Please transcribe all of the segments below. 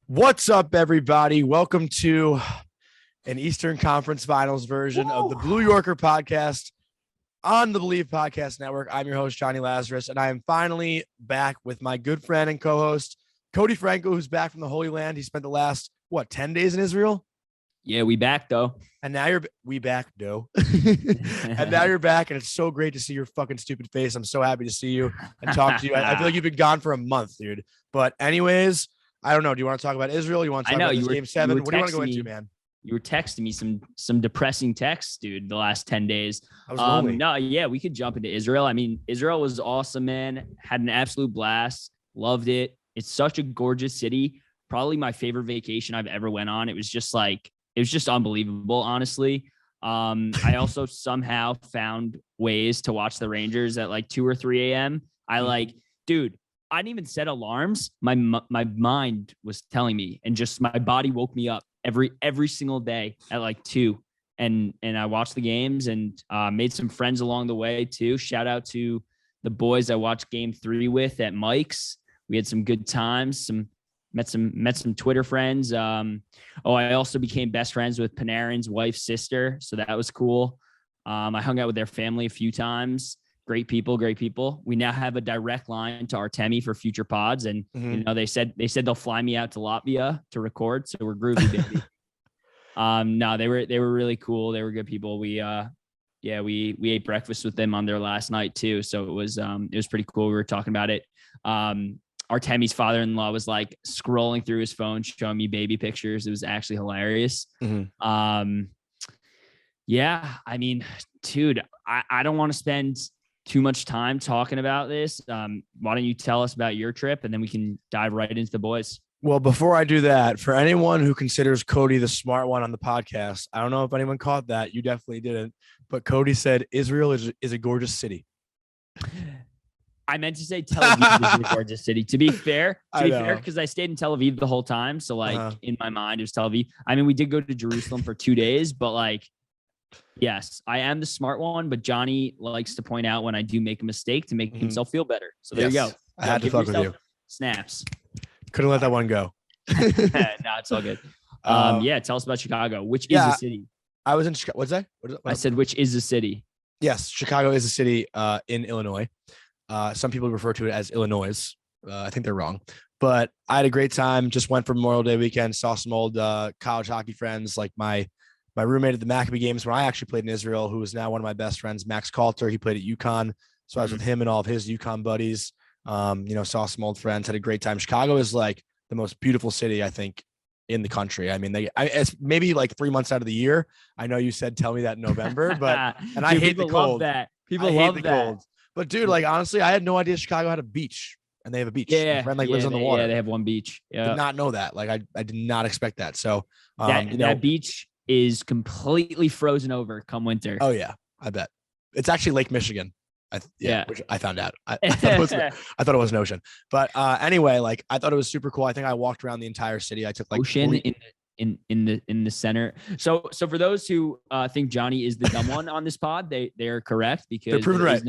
What's up, everybody? Welcome to an Eastern Conference Finals version of the Blue Yorker podcast on the Believe Podcast Network. I'm your host, Jonny Lazarus, and I am finally back with my good friend and co-host, Cody Frankel, who's back from the Holy Land. He spent the last, 10 days in Israel? Yeah, we back, though. And now we back, though. And now you're back, and it's so great to see your fucking stupid face. I'm so happy to see you and talk to you. I feel like you've been gone for a month, dude. But anyways, I don't know. Do you want to talk about Israel? You want to talk about this game 7? What do you want to go into, man? You were texting me some depressing texts, dude, the last 10 days. I was lonely. No, yeah, we could jump into Israel. I mean, Israel was awesome, man. Had an absolute blast. Loved it. It's such a gorgeous city. Probably my favorite vacation I've ever went on. It was just unbelievable, honestly. I also somehow found ways to watch the Rangers at like 2 or 3 a.m. Dude, I didn't even set alarms. My mind was telling me, and just my body woke me up every single day at like 2. And I watched the games and made some friends along the way too. Shout out to the boys I watched game 3 with at Mike's. We had some good times, met some Twitter friends. I also became best friends with Panarin's wife's sister. So that was cool. I hung out with their family a few times. Great people. We now have a direct line to Artemi for future pods. And, they said they'll fly me out to Latvia to record. So we're groovy, baby. No, they were really cool. They were good people. We ate breakfast with them on their last night too. So it was pretty cool. We were talking about it. Artemi's father-in-law was like scrolling through his phone, showing me baby pictures. It was actually hilarious. Yeah, I mean, dude, I don't want to spend too much time talking about this. Why don't you tell us about your trip and then we can dive right into the boys. Well, before I do that, for anyone who considers Cody the smart one on the podcast, I don't know if anyone caught that. You definitely didn't. But Cody said Israel is a gorgeous city. I meant to say Tel Aviv is a gorgeous city. To be fair, because I stayed in Tel Aviv the whole time. So in my mind, it was Tel Aviv. I mean, we did go to Jerusalem for 2 days, but yes, I am the smart one. But Jonny likes to point out when I do make a mistake to make himself feel better. So there you go. I had to fuck with you. Snaps. Couldn't let that one go. No, it's all good. Tell us about Chicago. Which is a city? I was in Chicago. What's that? I said, which is a city? Yes, Chicago is a city in Illinois. Some people refer to it as Illinois. I think they're wrong. But I had a great time. Just went for Memorial Day weekend. Saw some old college hockey friends, like my roommate at the Maccabee games when I actually played in Israel, who is now one of my best friends, Max Calter. He played at UConn. So I was with him and all of his UConn buddies. Saw some old friends, had a great time. Chicago is like the most beautiful city, I think, in the country. I mean, it's maybe like 3 months out of the year. I know you said, tell me that in November, but, and I hate the cold. People love that. Cold. But dude, honestly, I had no idea Chicago had a beach, and they have a beach. Yeah. My friend lives on the water. Yeah, they have one beach. Yeah. Did not know that. I did not expect that. So that beach is completely frozen over come winter. Oh yeah, I bet. It's actually Lake Michigan. Which I found out. I thought it was an ocean. But anyway, I thought it was super cool. I think I walked around the entire city. I took ocean in the center. So for those who think Jonny is the dumb one on this pod, they are correct because they're proven right.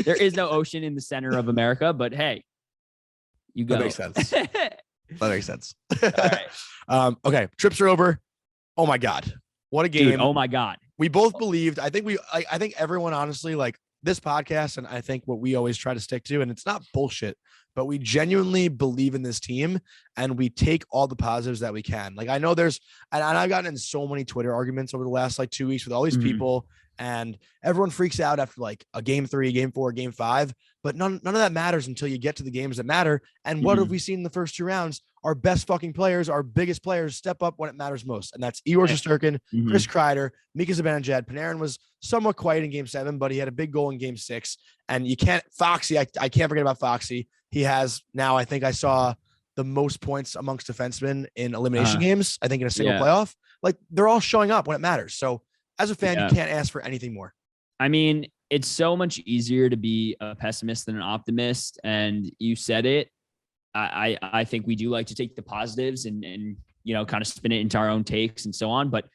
There is no ocean in the center of America. But hey, you go. That makes sense. That makes sense. All right. Okay, trips are over. Oh my God, what a game! Dude, oh my God, we both believed. I think everyone honestly this podcast, and I think what we always try to stick to, and it's not bullshit, but we genuinely believe in this team and we take all the positives that we can. I know and I've gotten in so many Twitter arguments over the last 2 weeks with all these people, and everyone freaks out after a game 3, game 4, game 5, but none of that matters until you get to the games that matter. And what have we seen in the first 2 rounds? Our best fucking players, our biggest players step up when it matters most. And that's Igor Shesterkin, Chris Kreider, Mika Zibanejad. Panarin was somewhat quiet in game 7, but he had a big goal in game 6. And you can't, Foxy, I can't forget about Foxy. He has now, I think I saw the most points amongst defensemen in elimination games, I think in a single playoff. They're all showing up when it matters. So as a fan, you can't ask for anything more. I mean, it's so much easier to be a pessimist than an optimist. And you said it. I think we do like to take the positives and kind of spin it into our own takes and so on. But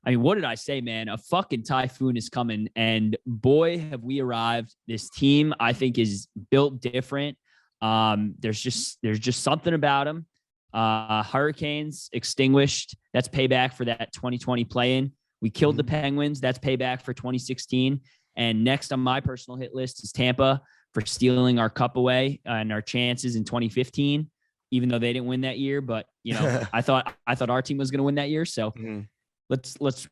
I mean, what did I say, man? A fucking typhoon is coming, and boy, have we arrived. This team, I think, is built different. There's just something about them. Hurricanes extinguished. That's payback for that 2020 play-in. We killed the Penguins. That's payback for 2016. And next on my personal hit list is Tampa for stealing our cup away and our chances in 2015, even though they didn't win that year. But, I thought our team was going to win that year. So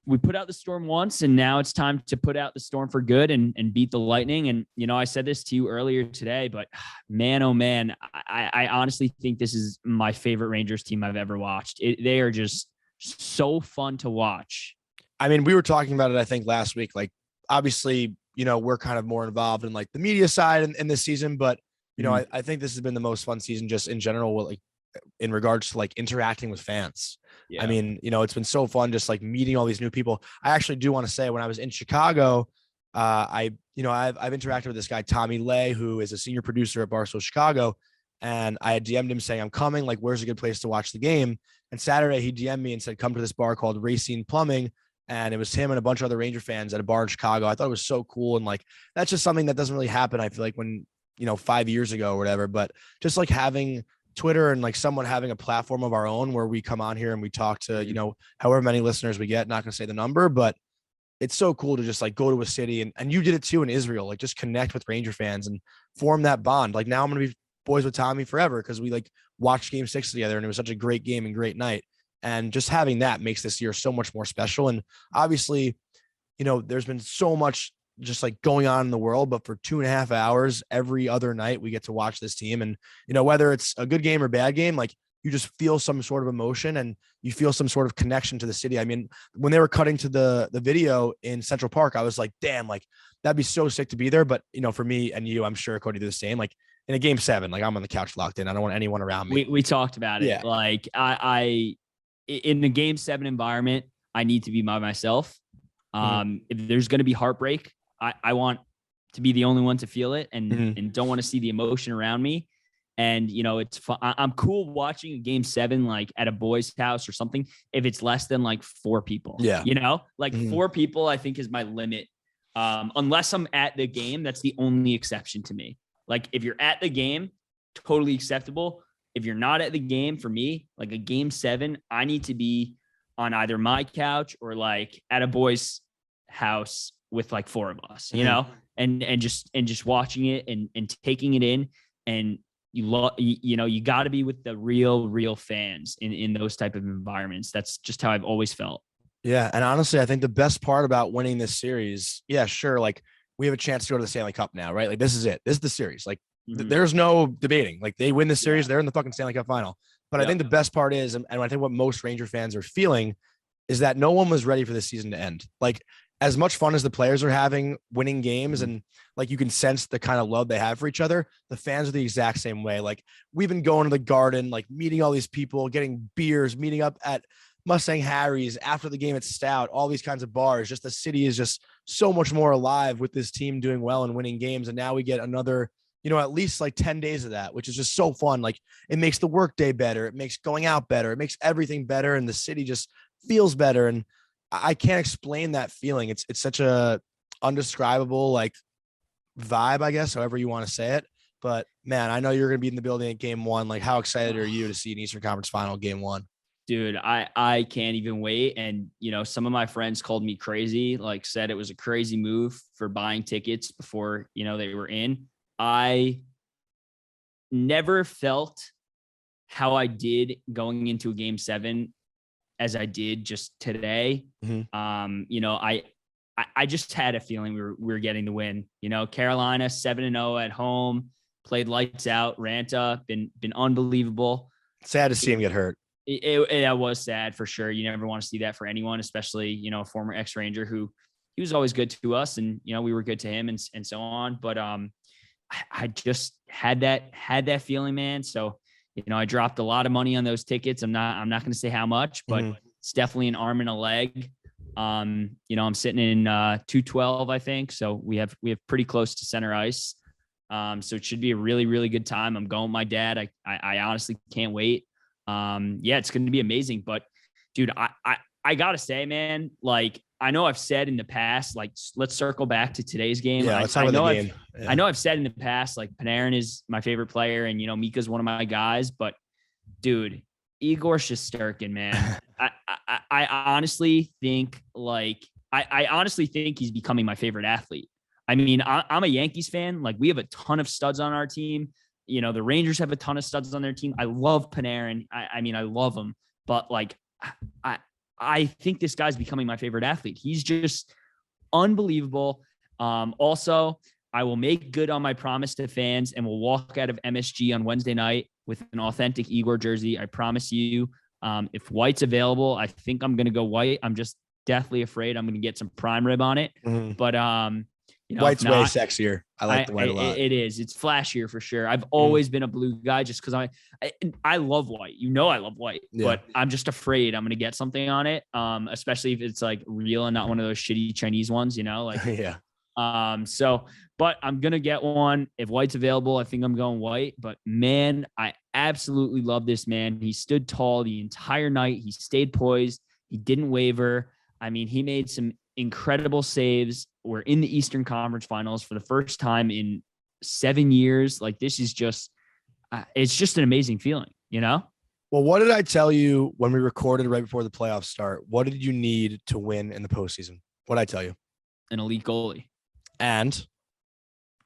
we put out the Storm once, and now it's time to put out the Storm for good and beat the Lightning. And, I said this to you earlier today, but man, oh man, I honestly think this is my favorite Rangers team I've ever watched. They are just so fun to watch. I mean, we were talking about it, I think last week, like obviously, we're kind of more involved in like the media side in this season, but I think this has been the most fun season just in general, like in regards to like interacting with fans. Yeah. I mean, it's been so fun just like meeting all these new people. I actually do want to say when I was in Chicago, I've interacted with this guy, Tommy Lay, who is a senior producer at Barstool Chicago. And I had DM'd him saying, I'm coming, like, where's a good place to watch the game? And Saturday he DM'd me and said, come to this bar called Racine Plumbing. And it was him and a bunch of other Ranger fans at a bar in Chicago. I thought it was so cool. And like, that's just something that doesn't really happen. I feel like when, 5 years ago or whatever, but just like having Twitter and like someone having a platform of our own where we come on here and we talk to, however many listeners we get, not going to say the number, but it's so cool to just like go to a city and you did it too in Israel, like just connect with Ranger fans and form that bond. Like now I'm going to be boys with Tommy forever because we like watched game 6 together and it was such a great game and great night. And just having that makes this year so much more special. And obviously, there's been so much just like going on in the world, but for 2.5 hours every other night, we get to watch this team. And, whether it's a good game or bad game, like you just feel some sort of emotion and you feel some sort of connection to the city. I mean, when they were cutting to the video in Central Park, I was like, damn, like that'd be so sick to be there. But, for me and you, I'm sure Cody did the same, like in a game 7, like I'm on the couch locked in. I don't want anyone around me. We talked about it. Yeah. Like I in the game 7 environment, I need to be by myself. If there's going to be heartbreak, I want to be the only one to feel it and don't want to see the emotion around me. And, it's fun. I'm cool watching a game 7, like at a boy's house or something, if it's less than like 4 people, 4 people, I think is my limit. Unless I'm at the game, that's the only exception to me. Like if you're at the game, totally acceptable. If you're not at the game, for me, like a game 7, I need to be on either my couch or like at a boy's house with like 4 of us, and just watching it and taking it in. And you got to be with the real fans in those type of environments. That's just how I've always felt. Yeah. And honestly, I think the best part about winning this series, yeah, sure. Like we have a chance to go to the Stanley Cup now, right? Like this is it. This is the series. Like there's no debating. Like they win the series, they're in the fucking Stanley Cup final. But I think the best part is, and I think what most Ranger fans are feeling is that no one was ready for this season to end. Like as much fun as the players are having winning games and like you can sense the kind of love they have for each other, the fans are the exact same way. Like we've been going to the Garden, like meeting all these people, getting beers, meeting up at Mustang Harry's after the game at Stout, all these kinds of bars. Just the city is just so much more alive with this team doing well and winning games. And now we get another, at least like 10 days of that, which is just so fun. Like it makes the workday better. It makes going out better. It makes everything better. And the city just feels better. And I can't explain that feeling. It's such a undescribable like vibe, I guess, however you want to say it. But man, I know you're going to be in the building at game 1. Like how excited are you to see an Eastern Conference final game 1? Dude, I can't even wait. And, some of my friends called me crazy, like said it was a crazy move for buying tickets before, they were in. I never felt how I did going into a game 7 as I did just today. I just had a feeling we were getting the win. Carolina 7-0 at home, played lights out. Ranta been unbelievable. Sad to see him get hurt. It was sad for sure. You never want to see that for anyone, especially a former ex-Ranger who he was always good to us, and we were good to him and so on. But I just had that feeling, man. So I dropped a lot of money on those tickets. I'm not going to say how much, but it's definitely an arm and a leg. I'm sitting in 212, I think. So we have pretty close to center ice. So it should be a really, really good time. I'm going with my dad. I honestly can't wait. It's going to be amazing. But dude, I gotta say, man, like I know I've said in the past, like let's circle back to today's game. Yeah, let's talk about the game. I know I've said in the past, like Panarin is my favorite player, and Mika's one of my guys. But dude, Igor Shesterkin, man. I honestly think I honestly think he's becoming my favorite athlete. I mean, I'm a Yankees fan. Like, we have a ton of studs on our team. You know, the Rangers have a ton of studs on their team. I love Panarin. I mean, I love him, but like, I I think this guy's becoming my favorite athlete. He's just unbelievable. Also, I will make good on my promise to fans and will walk out of MSG on Wednesday night with an authentic Igor jersey. I promise you. If white's available, I think I'm going to go white. I'm just deathly afraid I'm going to get some prime rib on it. Mm-hmm. But, white's way sexier. I like the white a lot. It is. It's flashier for sure. I've always been a blue guy just because I love white. You know, I love white, but I'm just afraid I'm going to get something on it. Especially if it's like real and not one of those shitty Chinese ones, you know, like, yeah. But I'm going to get one. If white's available, I think I'm going white. But man, I absolutely love this man. He stood tall the entire night. He stayed poised. He didn't waver. I mean, he made some incredible saves. We're in the Eastern Conference Finals for the first time in 7 years. Like, this is just, it's just an amazing feeling, you know? Well, what did I tell you when we recorded right before the playoffs start? What did you need to win in the postseason? What did I tell you? An elite goalie. And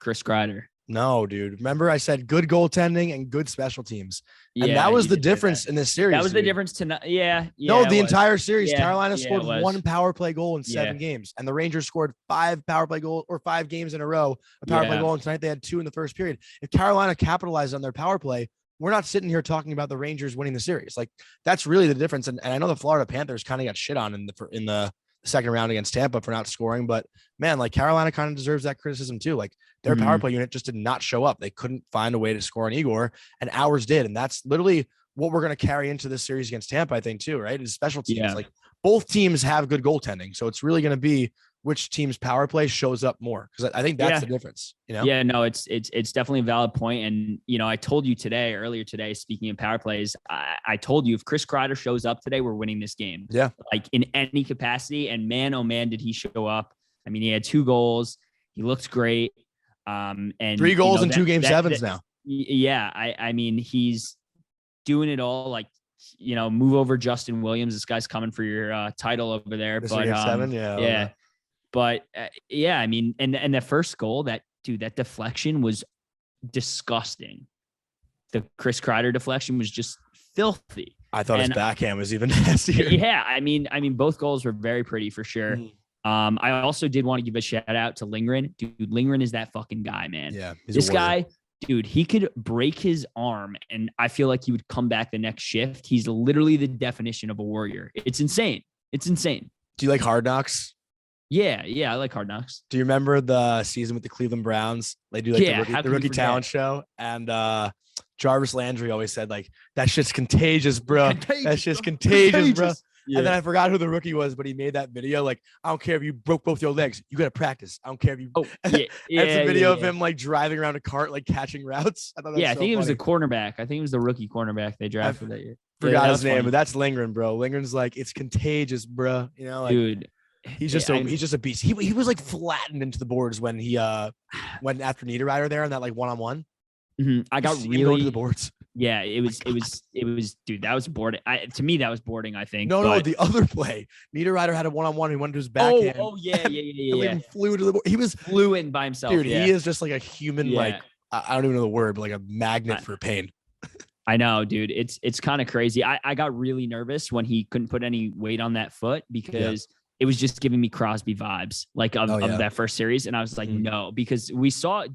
Chris Kreider. No, dude. Remember I said good goaltending and good special teams. And that was the difference in this series. That was the difference tonight. Yeah. No, the entire series. Carolina scored one power play goal in 7 games. And the Rangers scored 5 power play goals or 5 games in a row. A power play goal. And tonight they had 2 in the first period. If Carolina capitalized on their power play, we're not sitting here talking about the Rangers winning the series. Like, that's really the difference. And I know the Florida Panthers kind of got shit on in the second round against Tampa for not scoring, but man, like, Carolina kind of deserves that criticism too. Like, their power play unit just did not show up. They couldn't find a way to score on Igor, and ours did. And that's literally what we're going to carry into this series against Tampa, I think, too, right? Is special teams. Yeah. Like, both teams have good goaltending. So it's really going to be which team's power play shows up more. Cause I think that's the difference, you know? Yeah, no, it's definitely a valid point. And, you know, I told you earlier today, speaking of power plays, I told you if Chris Kreider shows up today, we're winning this game. Yeah. Like, in any capacity. And man, oh man, did he show up. I mean, he had 2 goals. He looks great. And 3 goals in 2 game sevens now. Yeah. I mean, he's doing it all. Like, you know, move over Justin Williams. This guy's coming for your title over there. But game 7, yeah. But I mean, and the first goal, that deflection was disgusting. The Chris Kreider deflection was just filthy. I thought his backhand was even nastier. Yeah. I mean, both goals were very pretty for sure. I also did want to give a shout out to Lindgren. Dude, Lindgren is that fucking guy, man. Yeah. This guy, dude, he could break his arm and I feel like he would come back the next shift. He's literally the definition of a warrior. It's insane. Do you like Hard Knocks? Yeah, I like Hard Knocks. Do you remember the season with the Cleveland Browns? They do like the rookie talent show, and Jarvis Landry always said, like, that shit's contagious, bro. That's just contagious, bro. Yeah. And then I forgot who the rookie was, but he made that video. Like, I don't care if you broke both your legs, you got to practice. I don't care if you. Oh, yeah. That's a video of him like driving around a cart, like catching routes. I thought that was I think it was the cornerback. I think it was the rookie cornerback they drafted that year. Forgot his name, but that's Lindgren, bro. Lindgren's like, it's contagious, bro. You know, like, dude. He's just a beast. He was like flattened into the boards when he went after Niederreiter there on that like one-on-one. Mm-hmm. I got really to the boards. Yeah, it was dude, that was boarding. To me, that was boarding, I think. No, the other play. Niederreiter had a one-on-one. He went to his backhand. Oh, yeah. He flew to the board. He flew in by himself. Dude, he is just like a human, like, I don't even know the word, but like a magnet for pain. I know, dude. It's kind of crazy. I got really nervous when he couldn't put any weight on that foot because it was just giving me Crosby vibes, like of that first series. And I was like, no, because we saw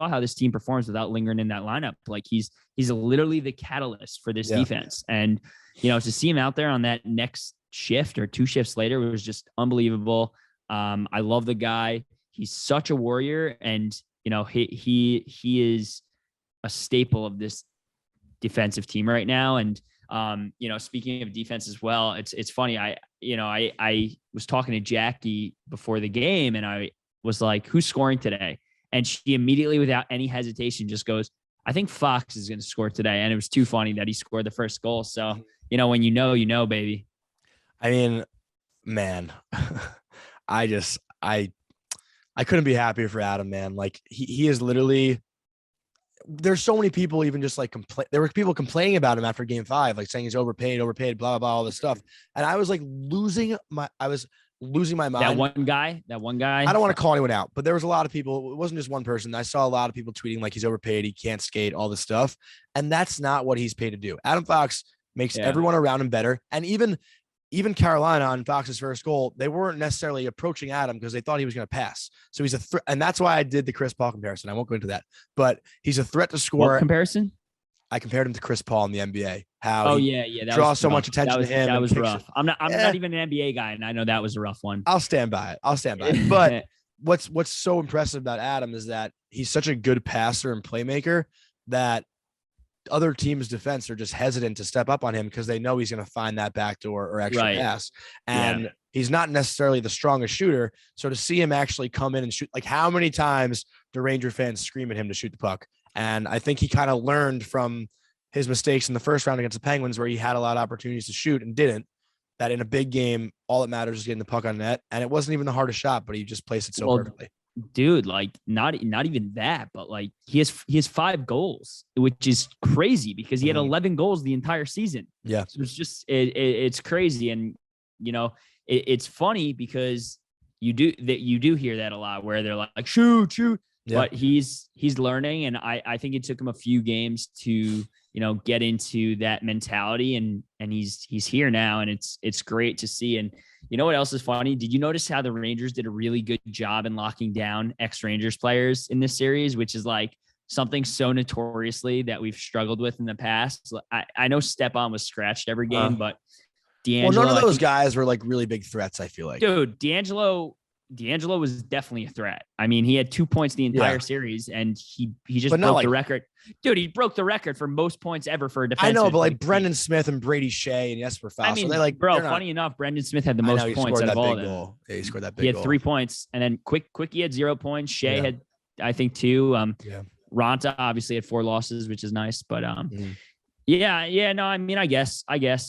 how this team performs without Lindgren in that lineup. Like, he's literally the catalyst for this defense. And, you know, to see him out there on that next shift or 2 shifts later was just unbelievable. I love the guy. He's such a warrior. And, you know, he is a staple of this defensive team right now. And, you know, speaking of defense as well, it's funny. I was talking to Jackie before the game and I was like, who's scoring today? And she immediately, without any hesitation, just goes, I think Fox is going to score today. And it was too funny that he scored the first goal. So, you know, when you know, baby. I mean, man, I couldn't be happier for Adam, man. Like, he is literally there's so many people even just like there were people complaining about him after game 5, like saying he's overpaid, blah, blah, blah, all this stuff. And I was like losing my mind. That one guy. I don't want to call anyone out, but there was a lot of people. It wasn't just one person. I saw a lot of people tweeting like he's overpaid, he can't skate, all this stuff. And that's not what he's paid to do. Adam Fox makes everyone around him better. And even Carolina on Fox's first goal, they weren't necessarily approaching Adam because they thought he was going to pass. So he's a threat. And that's why I did the Chris Paul comparison. I won't go into that, but he's a threat to score. What comparison? I compared him to Chris Paul in the NBA. How that draws so much attention to him. That was rough. I'm not even an NBA guy, and I know that was a rough one. I'll stand by it. But what's so impressive about Adam is that he's such a good passer and playmaker that other teams' defense are just hesitant to step up on him because they know he's going to find that backdoor or extra pass. And he's not necessarily the strongest shooter. So to see him actually come in and shoot, like how many times do Ranger fans scream at him to shoot the puck? And I think he kind of learned from his mistakes in the first round against the Penguins where he had a lot of opportunities to shoot and didn't, that in a big game, all that matters is getting the puck on net. And it wasn't even the hardest shot, but he just placed it so perfectly. Dude, like not even that, but like he has 5 goals, which is crazy because he had 11 goals the entire season. Yeah. So it's just, it's crazy. And, it's funny because you do hear that a lot where they're like shoot. Yeah. But he's learning. And I think it took him a few games to, get into that mentality and he's here now. And it's great to see. And you know what else is funny? Did you notice how the Rangers did a really good job in locking down ex-Rangers players in this series, which is like something so notoriously that we've struggled with in the past? I know Stepan was scratched every game, but D'Angelo. Well, none of those guys were like really big threats, I feel like. Dude, D'Angelo was definitely a threat. I mean, he had 2 points the entire series, and he just broke the record. Dude, he broke the record for most points ever for a defenseman. I know, but like Brendan Smith and Brady Shea and Jesper Fast. I mean, funny enough, Brendan Smith had the most points out of all of them. Yeah, he scored that big goal. He had 3 points, and then Quickie had 0 points. Shea had, I think, 2. Ronta obviously had 4 losses, which is nice. But no, I mean, I guess,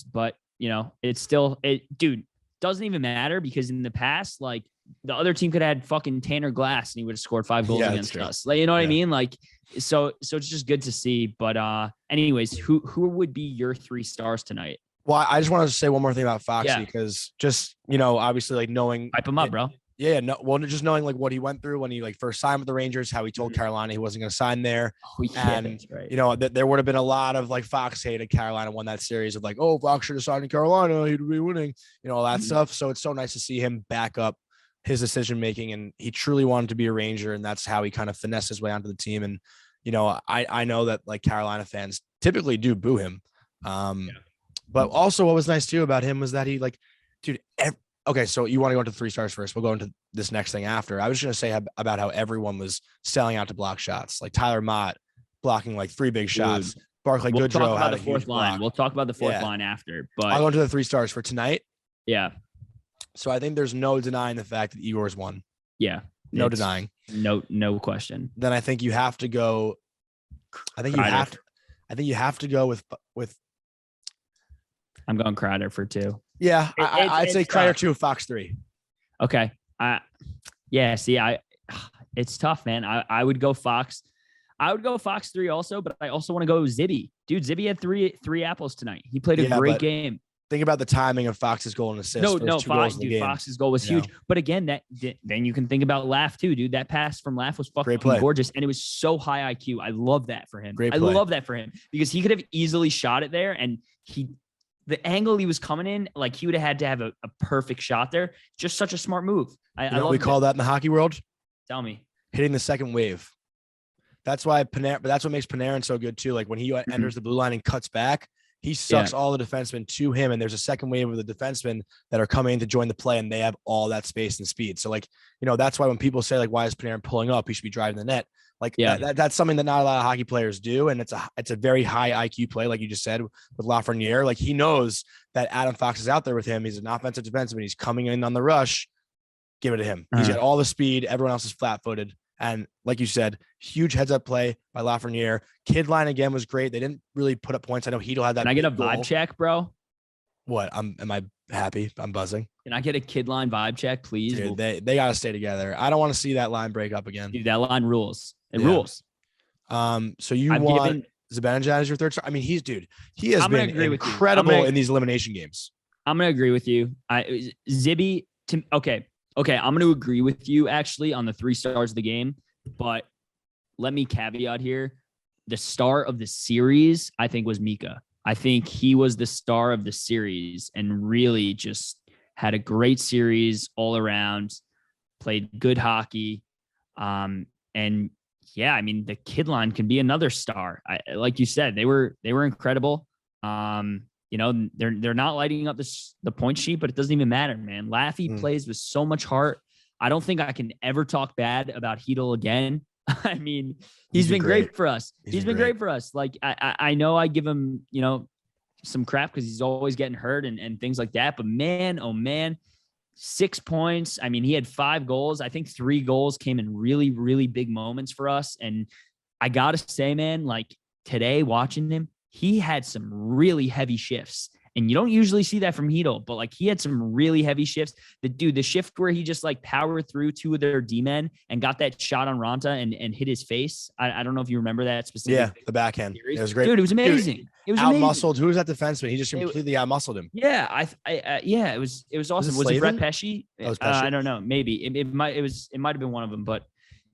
but it's still dude, doesn't even matter because in the past, like, the other team could have had fucking Tanner Glass and he would have scored 5 goals against us. Like, you know what I mean? Like, so it's just good to see. But anyways, who would be your 3 stars tonight? Well, I just wanted to say one more thing about Foxy because just, obviously like knowing. Hype him up, bro. Yeah, no. Well, just knowing like what he went through when he like first signed with the Rangers, how he told Carolina he wasn't going to sign there, and that's right. there would have been a lot of like Fox hate if Carolina won that series of like, oh, Fox should have signed in Carolina, he'd be winning, all that stuff. So it's so nice to see him back up his decision making, and he truly wanted to be a Ranger, and that's how he kind of finessed his way onto the team. And I know that like Carolina fans typically do boo him, but also what was nice too about him was that he like, dude. Okay, so you want to go into 3 stars first? We'll go into this next thing after. I was just going to say about how everyone was selling out to block shots. Like Tyler Mott blocking like 3 big shots. Barclay Goodrow talk about had the 4th line. Block. We'll talk about the 4th line after. But I'll go into the 3 stars for tonight. Yeah. So I think there's no denying the fact that Igor's won. Yeah. No denying. No question. Then I think you have to go. I think you have to go with. I'm going Kreider for 2. Yeah, I'd say Kreider 2, Fox 3. Okay. It's tough, man. I would go Fox. I would go Fox 3 also, but I also want to go Zibby. Dude, Zibby had three apples tonight. He played a great game. Think about the timing of Fox's goal and assist. Fox's goal was huge. But again, then you can think about Laugh too, dude. That pass from Laugh was fucking gorgeous, and it was so high IQ. I love that for him. I love that for him because he could have easily shot it there, and the angle he was coming in, like he would have had to have a perfect shot there. Just such a smart move. I love what we call that in the hockey world? Tell me. Hitting the second wave. That's why Panarin, but that's what makes Panarin so good too. Like when he enters the blue line and cuts back, he sucks all the defensemen to him, and there's a second wave of the defensemen that are coming in to join the play, and they have all that space and speed. So like, that's why when people say like, why is Panarin pulling up? He should be driving the net. Like that's something that not a lot of hockey players do. And it's a very high IQ play. Like you just said with Lafreniere, like he knows that Adam Fox is out there with him. He's an offensive defenseman. He's coming in on the rush. Give it to him. He's got all the speed. Everyone else is flat footed. And like you said, huge heads up play by Lafreniere. Kid line again was great. They didn't really put up points. I know Hedel had that. Can I get a vibe check, bro? What? Am I happy? I'm buzzing. Can I get a kid line vibe check, please? Dude, they got to stay together. I don't want to see that line break up again. Dude, that line rules. It rules. So you want Zibanejad as your third star? I mean, he has been incredible in these elimination games. I'm going to agree with you. Zibby, okay. I'm going to agree with you actually on the 3 stars of the game, but let me caveat here. The star of the series, I think, was Mika. I think he was the star of the series and really just had a great series all around, played good hockey. And yeah, I mean, the kid line can be another star. Like you said, they were incredible. They're not lighting up the point sheet, but it doesn't even matter, man. Laffy plays with so much heart. I don't think I can ever talk bad about Hedl again. I mean, he's been great for us. He's been great for us. Like, I know I give him, some crap because he's always getting hurt and things like that. But man, oh man, 6 points. I mean, he had 5 goals. I think 3 goals came in really, really big moments for us. And I got to say, man, like today watching him, he had some really heavy shifts. And you don't usually see that from Hedl, but like he had some really heavy shifts. The shift where he just like powered through 2 of their D-men and got that shot on Ranta and hit his face. I don't know if you remember that specifically. Yeah, the backhand. It was great. Dude, it was amazing. It was out-muscled. Who was that defenseman? He just completely out-muscled him. Yeah, it was awesome. Was it Brett Pesce? I don't know. Maybe it might have been one of them, but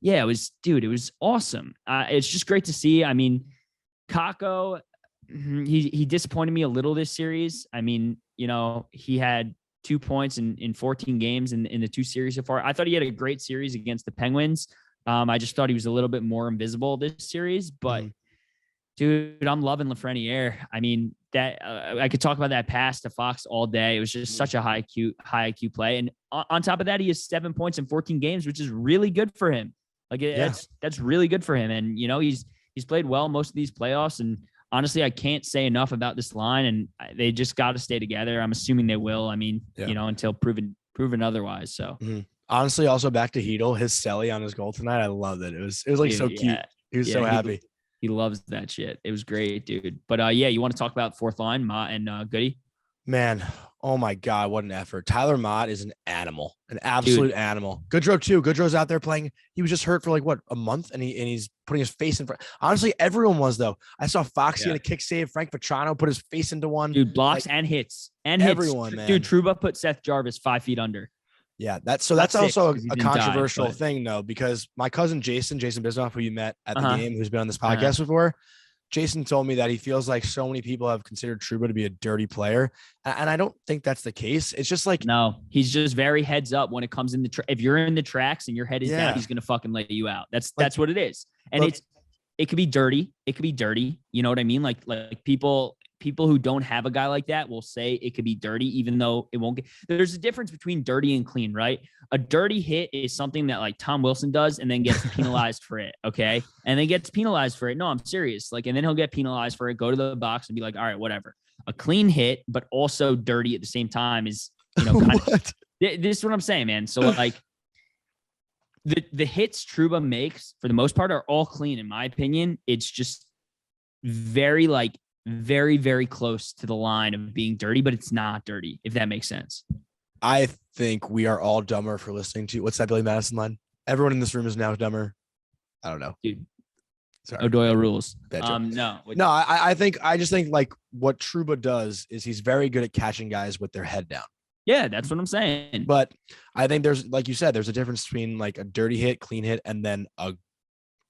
yeah, it was awesome. It's just great to see. I mean, Kakko, he disappointed me a little this series. I mean, he had 2 points in 14 games in the 2 series so far. I thought he had a great series against the Penguins. I just thought he was a little bit more invisible this series, but dude, I'm loving Lafreniere. I mean, that I could talk about that pass to Fox all day. It was just such a high IQ play. And on top of that, he has 7 points in 14 games, which is really good for him. Like that's really good for him. And he's played well most of these playoffs. And honestly, I can't say enough about this line, and they just got to stay together. I'm assuming they will. I mean, until proven otherwise. So honestly, also back to Hedl, his celly on his goal tonight. I loved it. It was like so cute. He was so happy. He loves that shit. It was great, dude. But you want to talk about fourth line, Mott and Goody? Man, oh my God, what an effort. Tyler Mott is an animal, an absolute animal. Goodrow too. Goodrow's out there playing. He was just hurt for like a month, and he's putting his face in front. Honestly, everyone was though. I saw Foxy had a kick save. Frank Vetrano put his face into one. Dude, blocks and hits. Everyone, man. Dude, Trouba put Seth Jarvis 5 feet under. Yeah, that's also a controversial thing though, because my cousin Jason Bismarck, who you met at the game, who's been on this podcast before, Jason told me that he feels like so many people have considered Trouba to be a dirty player. And I don't think that's the case. It's just like, no, he's just very heads up when it comes in the if you're in the tracks and your head is down, he's going to fucking lay you out. That's what it is. And it could be dirty. It could be dirty. You know what I mean? Like people who don't have a guy like that will say it could be dirty, even though it won't get. There's a difference between dirty and clean, right? A dirty hit is something that like Tom Wilson does and then gets penalized for it. Okay. And then gets penalized for it. No, I'm serious. Like, and then he'll get penalized for it, go to the box and be like, all right, whatever. A clean hit, but also dirty at the same time is, this is what I'm saying, man. So like the hits Trouba makes for the most part are all clean. In my opinion, it's just very, very close to the line of being dirty, but it's not dirty, if that makes sense. I think we are all dumber for listening to what's that Billy Madison line? Everyone in this room is now dumber. I don't know, dude. Sorry. O'Doyle rules. No. I just think like what Trouba does is he's very good at catching guys with their head down. Yeah, that's what I'm saying. But I think there's, like you said, there's a difference between like a dirty hit, clean hit, and then the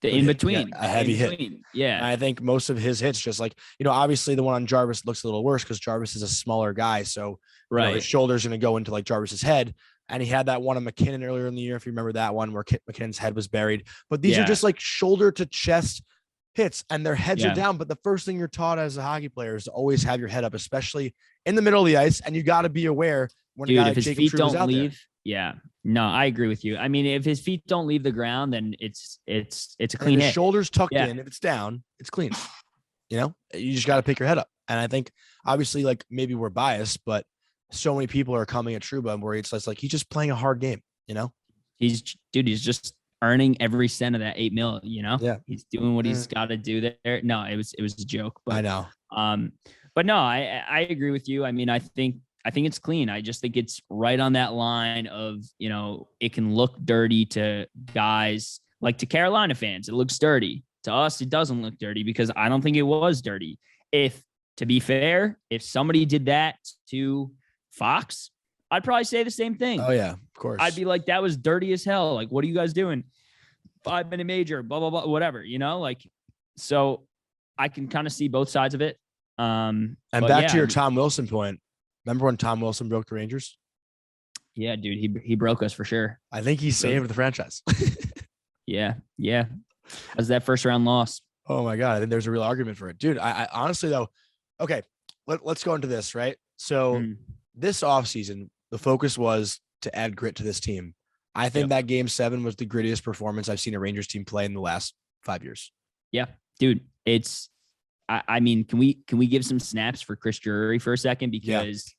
in between, a heavy hit. Yeah. And I think most of his hits, just like, obviously the one on Jarvis looks a little worse because Jarvis is a smaller guy. So his shoulder's going to go into like Jarvis's head. And he had that one on McKinnon earlier in the year, if you remember that one, where McKinnon's head was buried. But these are just like shoulder to chest hits, and their heads are down. But the first thing you're taught as a hockey player is to always have your head up, especially in the middle of the ice. And you got to be aware when a guy like Jacob Trouba's don't leave. There. Yeah, no, I agree with you. I mean, if his feet don't leave the ground, then it's a clean hit. Shoulders tucked in. If it's down, it's clean. You just got to pick your head up. And I think obviously, like maybe we're biased, but so many people are coming at Trouba where it's like he's just playing a hard game. He's just earning every cent of that $8 million. Yeah, he's doing what he's got to do there. No, it was a joke. But, I know. But no, I agree with you. I mean, I think it's clean. I just think it's right on that line of, it can look dirty to guys like to Carolina fans. It looks dirty. To us, it doesn't look dirty because I don't think it was dirty. To be fair, if somebody did that to Fox, I'd probably say the same thing. Oh yeah, of course. I'd be like, that was dirty as hell. Like, what are you guys doing? 5-minute major, blah, blah, blah, whatever, like, so I can kind of see both sides of it. And back to your Tom Wilson point. Remember when Tom Wilson broke the Rangers? Yeah, dude, he broke us for sure. I think he saved the franchise. Yeah. That was that first round loss. Oh my God. I think there's a real argument for it. Dude, I honestly though, okay, let's go into this, right? So this offseason, the focus was to add grit to this team. I think that game 7 was the grittiest performance I've seen a Rangers team play in the last 5 years. Yeah, dude, I mean, can we give some snaps for Chris Drury for a second? Because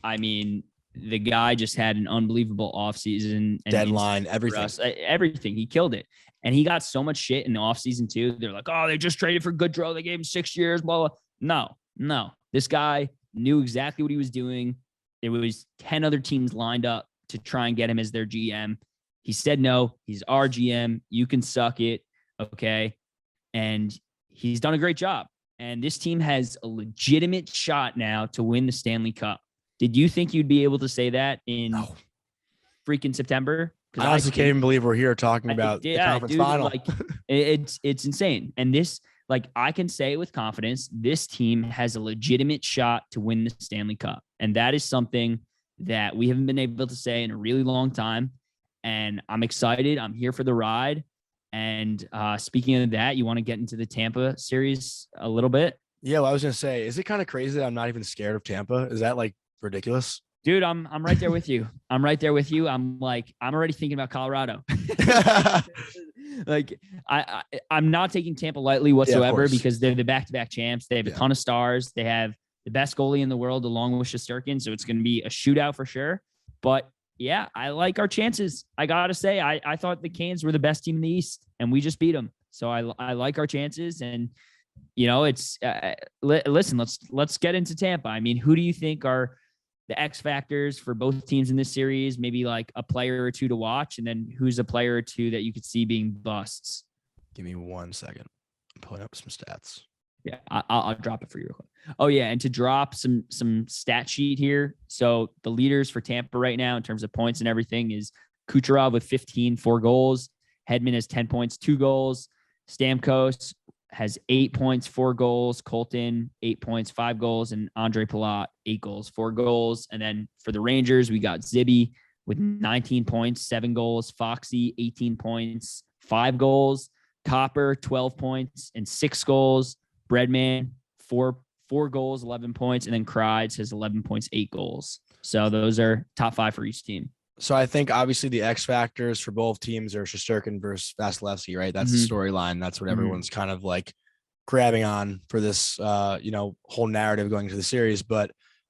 I mean, the guy just had an unbelievable offseason. Deadline, everything. He killed it. And he got so much shit in the offseason too. They're like, oh, they just traded for Goodrow. They gave him 6 years, blah, blah. No. This guy knew exactly what he was doing. There was 10 other teams lined up to try and get him as their GM. He said, no, he's our GM. You can suck it. Okay. And he's done a great job. And this team has a legitimate shot now to win the Stanley Cup. Did you think you'd be able to say that in freaking September? I honestly can't even believe we're here talking about the conference final. Like, it's insane. And this, like, I can say it with confidence, this team has a legitimate shot to win the Stanley Cup. And that is something that we haven't been able to say in a really long time. And I'm excited. I'm here for the ride. And speaking of that, you want to get into the Tampa series a little bit? Yeah, well, I was going to say, is it kind of crazy that I'm not even scared of Tampa? Is that like ridiculous? Dude, I'm right there with you. I'm already thinking about Colorado. Like I'm not taking Tampa lightly whatsoever because they're the back-to-back champs. They have a ton of stars. They have the best goalie in the world along with Shesterkin. So it's going to be a shootout for sure. But yeah, I like our chances. I got to say, I thought the Canes were the best team in the East and we just beat them. So I like our chances. And, it's listen, let's get into Tampa. I mean, who do you think are the X factors for both teams in this series? Maybe like a player or two to watch, and then who's a player or two that you could see being busts? Give me 1 second. I'm pulling up some stats. Yeah, I'll drop it for you real quick. Oh yeah, and to drop some stat sheet here. So the leaders for Tampa right now in terms of points and everything is Kucherov with 15, 4 goals. Hedman has 10 points, 2 goals. Stamkos has 8 points, 4 goals. Colton, 8 points, 5 goals. And Andre Palat, 8 goals, 4 goals. And then for the Rangers, we got Zibby with 19 points, 7 goals. Foxy, 18 points, 5 goals. Copper, 12 points and 6 goals. Breadman, 4 goals, 11 points. And then Kreids has 11 points, 8 goals. So those are top 5 for each team. So I think obviously the X factors for both teams are Shesterkin versus Vasilevsky, right? That's the storyline. That's what everyone's kind of like grabbing on for this, whole narrative going into the series. But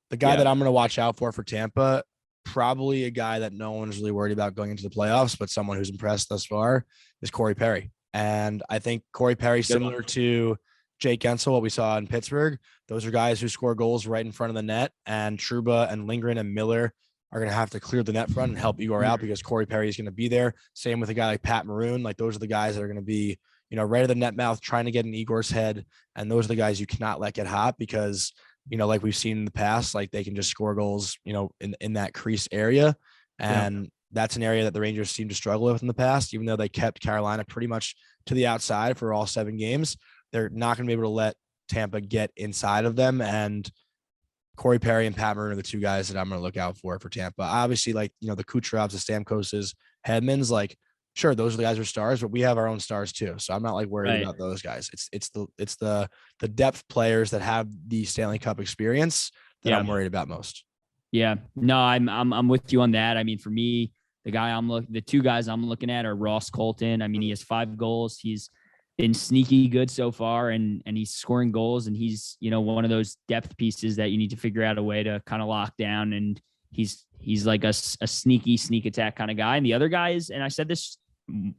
the guy that I'm going to watch out for Tampa, probably a guy that no one's really worried about going into the playoffs, but someone who's impressed thus far is Corey Perry. And I think Corey Perry, similar to Jake Gensel, what we saw in Pittsburgh, those are guys who score goals right in front of the net. And Trouba and Lindgren and Miller are going to have to clear the net front and help Igor out because Corey Perry is going to be there. Same with a guy like Pat Maroon. Like those are the guys that are going to be, right at the net mouth, trying to get in Igor's head. And those are the guys you cannot let get hot because, like we've seen in the past, like they can just score goals, in that crease area. And that's an area that the Rangers seem to struggle with in the past, even though they kept Carolina pretty much to the outside for all 7 games. They're not going to be able to let Tampa get inside of them. And Corey Perry and Pat Maroon are the 2 guys that I'm going to look out for Tampa. Obviously, like, the Kucherovs, the Stamkoses, Hedmans, like, sure, those are the guys who are stars, but we have our own stars too. So I'm not like worried about those guys. It's the depth players that have the Stanley Cup experience that I'm worried about most. Yeah, no, I'm with you on that. I mean, for me, the 2 guys I'm looking at are Ross Colton. I mean, he has 5 goals. He's been sneaky good so far and he's scoring goals and he's, one of those depth pieces that you need to figure out a way to kind of lock down. And he's like a sneaky sneak attack kind of guy. And the other guy is, and I said this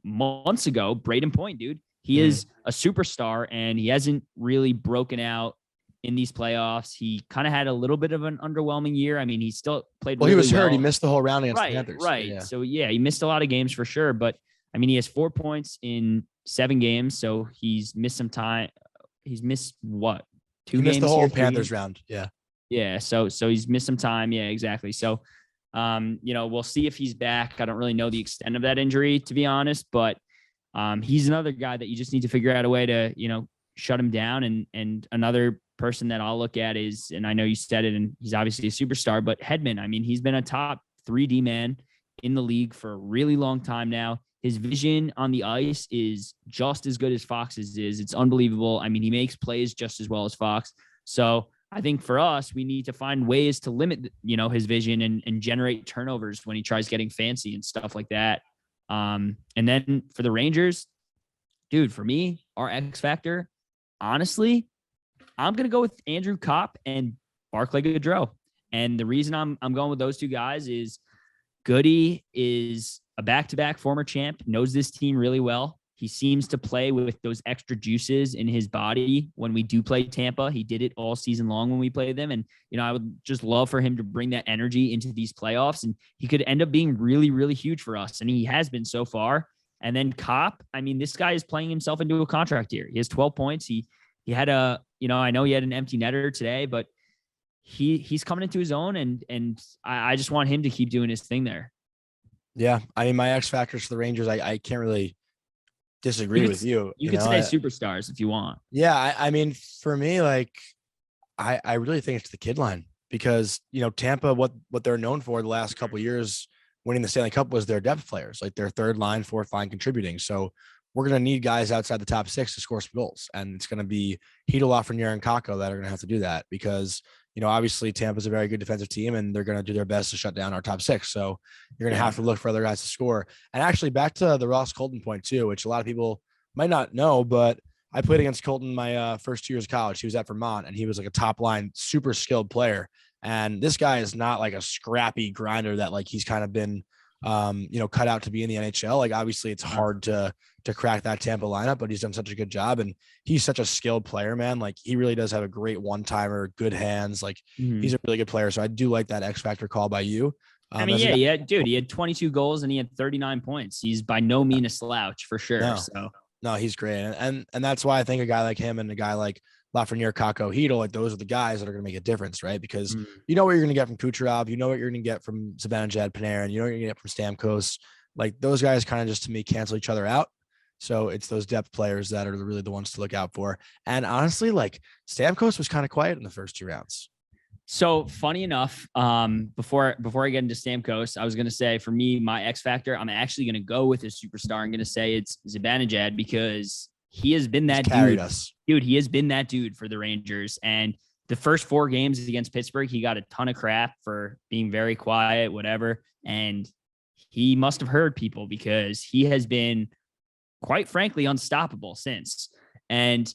months ago, Braden Point, dude, he is a superstar and he hasn't really broken out in these playoffs. He kind of had a little bit of an underwhelming year. I mean, he still played really well. He was hurt. He missed the whole round against the Panthers. Right. Yeah. So yeah, he missed a lot of games for sure. But I mean, he has 4 points in 7 games, so he's missed some time. He's missed what? 2 He games missed the whole here, Panthers round. Yeah. Yeah. So he's missed some time. Yeah, exactly. So, we'll see if he's back. I don't really know the extent of that injury, to be honest, but he's another guy that you just need to figure out a way to, shut him down. And another person that I'll look at is, and I know you said it, and he's obviously a superstar, but Hedman. I mean, he's been a top 3D man in the league for a really long time now. His vision on the ice is just as good as Fox's is. It's unbelievable. I mean, he makes plays just as well as Fox. So I think for us, we need to find ways to limit, his vision and generate turnovers when he tries getting fancy and stuff like that. And then for the Rangers, dude, for me, our X factor, honestly, I'm going to go with Andrew Kopp and Barclay Goodrow. And the reason I'm going with those two guys is Goody is a back-to-back former champ, knows this team really well. He seems to play with those extra juices in his body when we do play Tampa. He did it all season long when we played them. And, I would just love for him to bring that energy into these playoffs. And he could end up being really, really huge for us. And he has been so far. And then Kopp, I mean, this guy is playing himself into a contract here. He has 12 points. He had I know he had an empty netter today, but he's coming into his own. And I just want him to keep doing his thing there. Yeah. I mean, my X factors for the Rangers, I can't really disagree with you. You could say superstars if you want. Yeah. I mean, for me, like, I really think it's the kid line because, Tampa, what they're known for the last couple of years winning the Stanley Cup was their depth players, like their third line, fourth line contributing. So we're going to need guys outside the top 6 to score some goals. And it's going to be Hedel, Lafreniere, and Kakko that are going to have to do that because, obviously Tampa's a very good defensive team and they're going to do their best to shut down our top 6. So you're going to have to look for other guys to score. And actually back to the Ross Colton point too, which a lot of people might not know, but I played against Colton my first 2 years of college. He was at Vermont and he was like a top line, super skilled player. And this guy is not like a scrappy grinder that like he's kind of been, cut out to be in the NHL. Like obviously it's hard to crack that Tampa lineup, but he's done such a good job and he's such a skilled player, man. Like he really does have a great one-timer, good hands. Like he's a really good player. So I do like that X factor call by you. Dude, he had 22 goals and he had 39 points. He's by no means a slouch for sure. No, he's great. And that's why I think a guy like him and a guy like Lafreniere, Kakko, Hedel, like those are the guys that are going to make a difference, right? Because you know what you're going to get from Kucherov, you know what you're going to get from Zibanejad, Panarin, you know what you're going to get from Stamkos. Like those guys kind of just to me cancel each other out. So it's those depth players that are really the ones to look out for. And honestly, like Stamkos was kind of quiet in the first 2 rounds. So funny enough, before I get into Stamkos, I was going to say for me, my X factor, I'm actually going to go with a superstar. I'm going to say it's Zibanejad because he has been that dude. Dude, he has been that dude for the Rangers. And the first 4 games against Pittsburgh, he got a ton of crap for being very quiet, whatever. And he must have heard people because he has been, quite frankly, unstoppable since. And,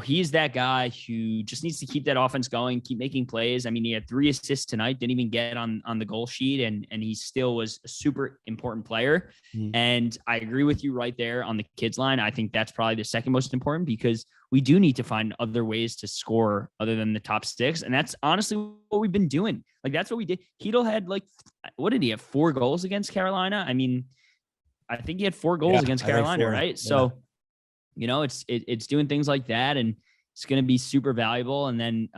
he's that guy who just needs to keep that offense going, keep making plays. I mean, he had 3 assists tonight, didn't even get on the goal sheet, and he still was a super important player. And I agree with you right there on the kids line. I think that's probably the second most important because we do need to find other ways to score other than the top 6. And that's honestly what we've been doing. Like, that's what we did. Hedel had what did he have? 4 goals against Carolina? I mean, I think he had 4 goals against Carolina, right? Yeah. So, it's doing things like that, and it's going to be super valuable. And then,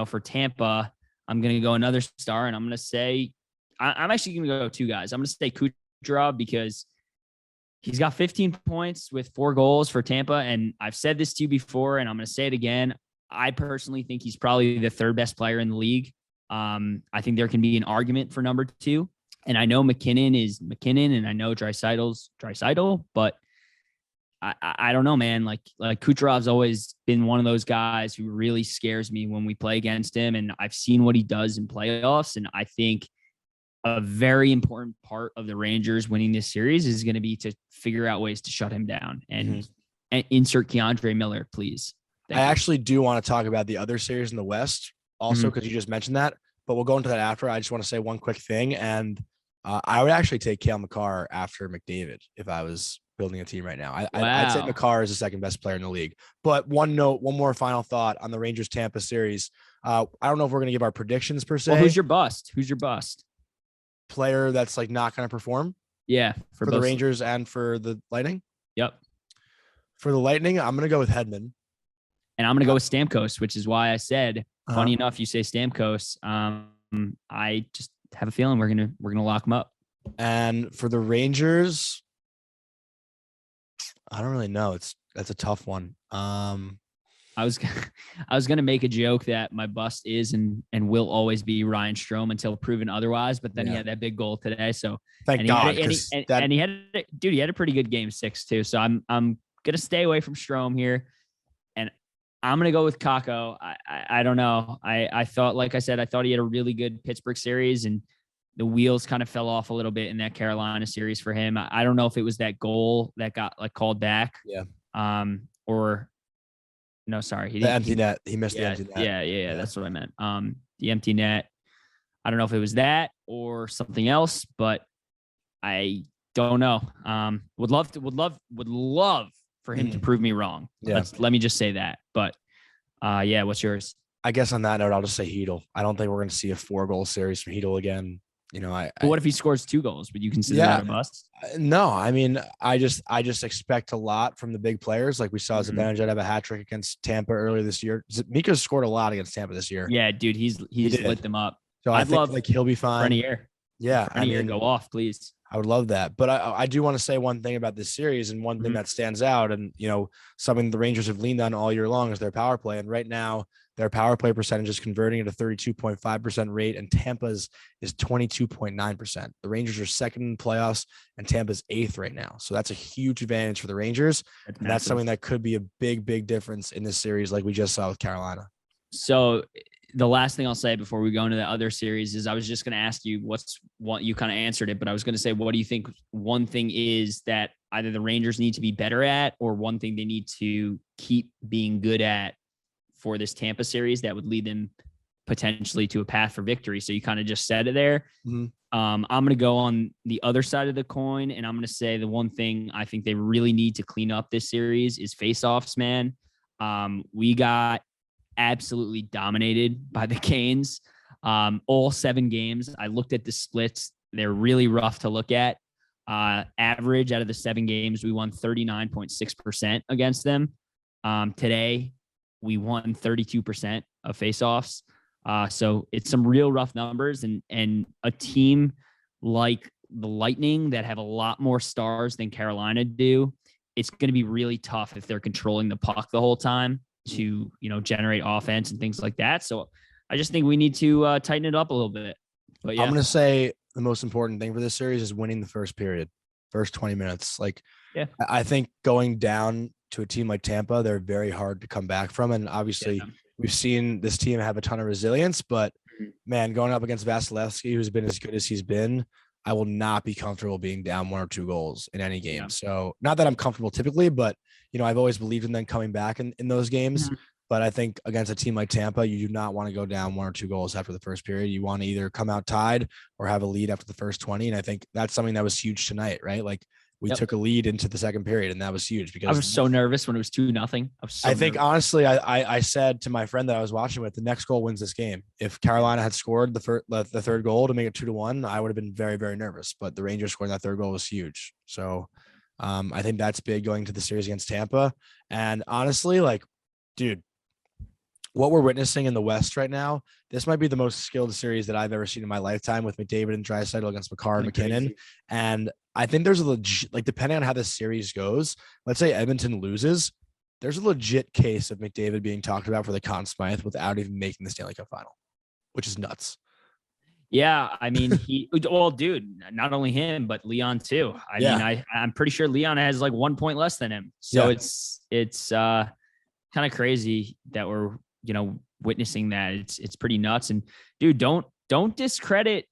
for Tampa, I'm going to go another star, and I'm going to say, I'm actually going to go 2 guys. I'm going to say Kucherov because he's got 15 points with 4 goals for Tampa. And I've said this to you before, and I'm going to say it again. I personally think he's probably the 3rd best player in the league. I think there can be an argument for number 2. And I know McKinnon is McKinnon, and I know Draisaitl's Draisaitl, but I don't know, man. Like Kucherov's always been one of those guys who really scares me when we play against him. And I've seen what he does in playoffs. And I think a very important part of the Rangers winning this series is going to be to figure out ways to shut him down and insert Keandre Miller, please. I actually do want to talk about the other series in the West also, because you just mentioned that, but we'll go into that after. I just want to say one quick thing. And I would actually take Cale Makar after McDavid if I was building a team right now. I'd say Makar is the 2nd best player in the league. But one more final thought on the Rangers Tampa series. I don't know if we're going to give our predictions per se. Well, who's your bust? Player that's like not going to perform? Yeah. For the Rangers and for the Lightning? Yep. For the Lightning, I'm gonna go with Hedman. And I'm going to go with Stamkos, which is why I said, funny Uh-huh. enough, you say Stamkos. I just have a feeling we're gonna lock him up. And for the Rangers, I don't really know. That's a tough one. I was I was gonna make a joke that my bust is and will always be Ryan Strome until proven otherwise. But then he Yeah. had that big goal today. So Thank and God, he had a pretty good game 6 too. So I'm gonna stay away from Strome here. And I'm gonna go with Kako. I don't know. I thought, like I said, I thought he had a really good Pittsburgh series, and the wheels kind of fell off a little bit in that Carolina series for him. I don't know if it was that goal that got like called back. Yeah. Or no, sorry, he The didn't. empty net. He missed the empty net. Yeah. That's what I meant. The empty net. I don't know if it was that or something else, but I don't know. Would love for him to prove me wrong. Yeah. Let me just say that. But yeah, what's yours? I guess on that note, I'll just say Hedel. I don't think we're going to see a 4-goal series from Hedel again. You know, But what if he scores 2 goals? Would you consider that a bust? No, I mean, I just expect a lot from the big players. Like we saw Zibanejad have a hat trick against Tampa earlier this year. Mika scored a lot against Tampa this year. Yeah, dude, he's lit them up. So I think like he'll be fine. Yeah, I mean, go off, please. I would love that. But I do want to say one thing about this series, and one thing that stands out, and you know, something the Rangers have leaned on all year long, is their power play. And right now, their power play percentage is converting at a 32.5% rate, and Tampa's is 22.9%. The Rangers are second in the playoffs, and Tampa's 8th right now. So that's a huge advantage for the Rangers. That's something that could be a big difference in this series, like we just saw with Carolina. So the last thing I'll say before we go into the other series is I was just going to ask you what you kind of answered it, but I was going to say, what do you think one thing is that either the Rangers need to be better at, or one thing they need to keep being good at for this Tampa series that would lead them potentially to a path for victory? So you kind of just said it there. I'm going to go on the other side of the coin, and I'm going to say the one thing I think they really need to clean up this series is faceoffs, man. We got absolutely dominated by the Canes. All 7 games. I looked at the splits. They're really rough to look at. Average out of the 7 games, we won 39.6% against them. Today, we won 32% of faceoffs. So it's some real rough numbers, and a team like the Lightning that have a lot more stars than Carolina do, it's going to be really tough if they're controlling the puck the whole time to, you know, generate offense and things like that. So I just think we need to tighten it up a little bit. But yeah, I'm going to say the most important thing for this series is winning the first period, first 20 minutes. Like, I think going down to a team like Tampa, they're very hard to come back from. And obviously we've seen this team have a ton of resilience, but man, going up against Vasilevsky, who's been as good as he's been, I will not be comfortable being down 1 or 2 goals in any game. So not that I'm comfortable typically, but you know, I've always believed in them coming back in those games. But I think against a team like Tampa, you do not want to go down 1 or 2 goals after the first period. You want to either come out tied or have a lead after the first 20. And I think that's something that was huge tonight, right? Like we took a lead into the second period, and that was huge because I was so nervous when it was 2-0. I think honestly, I said to my friend that I was watching with, the next goal wins this game. If Carolina had scored the third goal to make it 2-1, I would have been very, very nervous. But the Rangers scoring that third goal was huge. So I think that's big going to the series against Tampa. And honestly, like, dude, what we're witnessing in the West right now, this might be the most skilled series that I've ever seen in my lifetime, with McDavid and Draisaitl against Makar and McKinnon. Crazy. And I think there's a legit, like, depending on how this series goes, let's say Edmonton loses, there's a legit case of McDavid being talked about for the Conn Smythe without even making the Stanley Cup final, which is nuts. Yeah, I mean, dude, not only him, but Leon too. I mean, I'm pretty sure Leon has like 1 point less than him. So it's kind of crazy that we're, you know, witnessing that. It's pretty nuts. And dude, don't discredit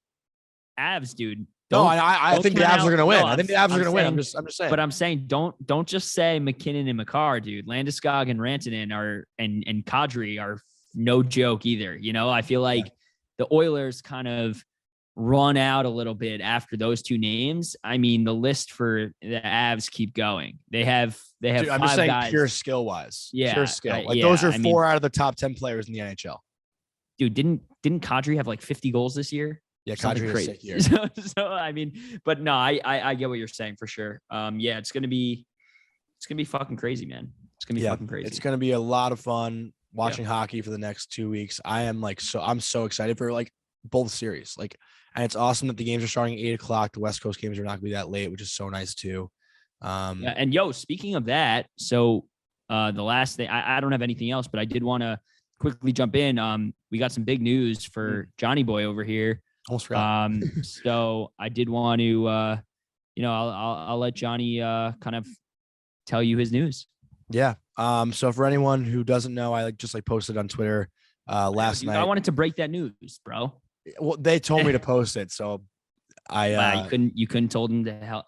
Avs, dude. I think the Avs are going to win. I think the Avs are going to win. I'm just saying. But I'm saying don't just say McKinnon and Makar, dude. Landeskog and Rantanen and Kadri are no joke either. You know, I feel like the Oilers kind of run out a little bit after those 2 names. I mean, the list for the Avs keep going. They have dude, I'm just saying guys. Pure skill wise. Yeah. Pure skill. Those are 4 out of the top 10 players in the NHL. Dude, didn't Kadri have like 50 goals this year? Yeah, Kadri is sick year. So I mean, but no, I get what you're saying for sure. Yeah, it's gonna be It's gonna be fucking crazy, man. It's gonna be fucking crazy. It's gonna be a lot of fun watching hockey for the next 2 weeks. I'm so excited for like both series. Like, and it's awesome that the games are starting at 8:00. The West Coast games are not gonna be that late, which is so nice too. And speaking of that, so the last thing, I don't have anything else, but I did want to quickly jump in. We got some big news for Johnny Boy over here. Almost forgot. So I did want to, I'll let Johnny kind of tell you his news. Yeah. So for anyone who doesn't know, I just posted on Twitter last night. I wanted to break that news, bro. Well, they told me to post it, so you couldn't told him to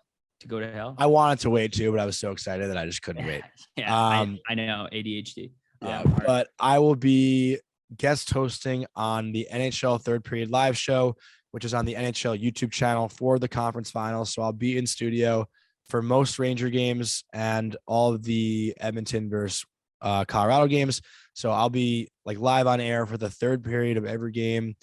go to hell. I wanted to wait too, but I was so excited that I just couldn't wait. I know, ADHD. Yeah, but I will be guest hosting on the NHL Third Period Live show, which is on the NHL YouTube channel for the conference finals. So I'll be in studio for most Ranger games and all of the Edmonton versus Colorado games. So I'll be live on air for the third period of every game,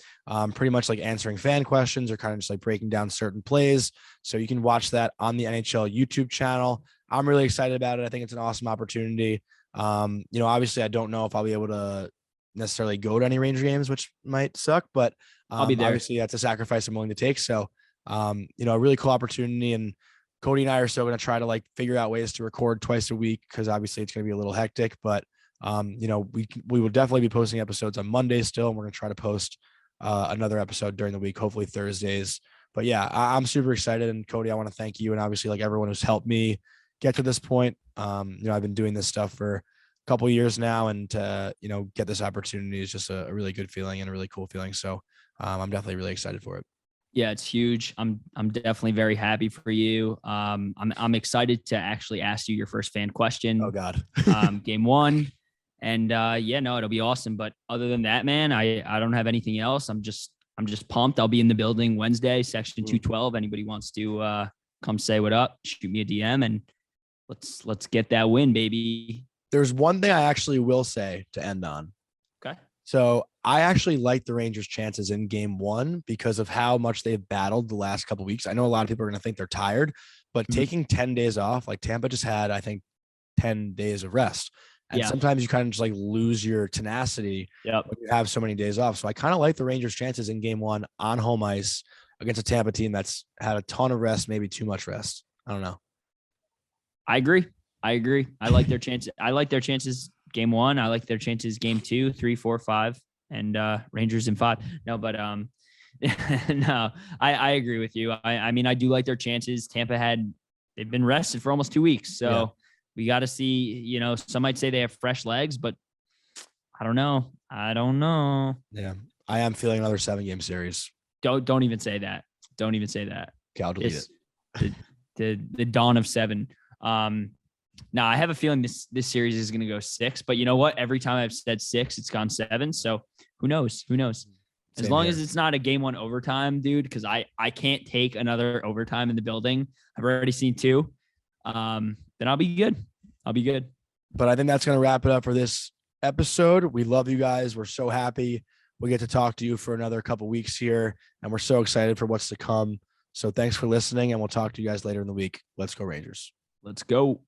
pretty much answering fan questions or kind of just breaking down certain plays. So you can watch that on the NHL YouTube channel. I'm really excited about it. I think it's an awesome opportunity. Obviously I don't know if I'll be able to necessarily go to any Ranger games, which might suck, but I'll be there. Obviously that's a sacrifice I'm willing to take. So, a really cool opportunity, and Cody and I are still going to try to figure out ways to record twice a week, because obviously it's going to be a little hectic, but we will definitely be posting episodes on Mondays still, and we're going to try to post another episode during the week, hopefully Thursdays. But yeah, I'm super excited. And Cody, I want to thank you, and obviously everyone who's helped me get to this point. I've been doing this stuff for a couple of years now, and get this opportunity is just a really good feeling and a really cool feeling. So I'm definitely really excited for it. Yeah, it's huge. I'm definitely very happy for you. I'm excited to actually ask you your first fan question. Oh God. Game 1. And it'll be awesome. But other than that, man, I don't have anything else. I'm just pumped. I'll be in the building Wednesday, section 212. Anybody wants to come say what up, shoot me a DM, and let's get that win, baby. There's one thing I actually will say to end on. Okay. So I actually like the Rangers' chances in game 1 because of how much they've battled the last couple of weeks. I know a lot of people are going to think they're tired, but taking 10 days off, Tampa just had, I think, 10 days of rest. And sometimes you kind of just lose your tenacity when you have so many days off. So I kind of like the Rangers' chances in game 1 on home ice against a Tampa team that's had a ton of rest, maybe too much rest. I don't know. I agree. I like their chances. I like their chances game 1. I like their chances game 2, 3, 4, 5, and Rangers in 5. No, but no, I agree with you. I mean, I do like their chances. They've been rested for almost 2 weeks. So we got to see, some might say they have fresh legs, but I don't know. Yeah. I am feeling another 7-game series. Don't even say that. Don't even say that. Okay, I'll delete it. The dawn of 7. Now I have a feeling this series is going to go 6, but you know what? Every time I've said 6, it's gone 7. So who knows? As long as it's not a game 1 overtime, dude, because I can't take another overtime in the building. I've already seen 2. Then I'll be good. But I think that's going to wrap it up for this episode. We love you guys. We're so happy we get to talk to you for another couple weeks here, and we're so excited for what's to come. So thanks for listening, and we'll talk to you guys later in the week. Let's go Rangers. Let's go.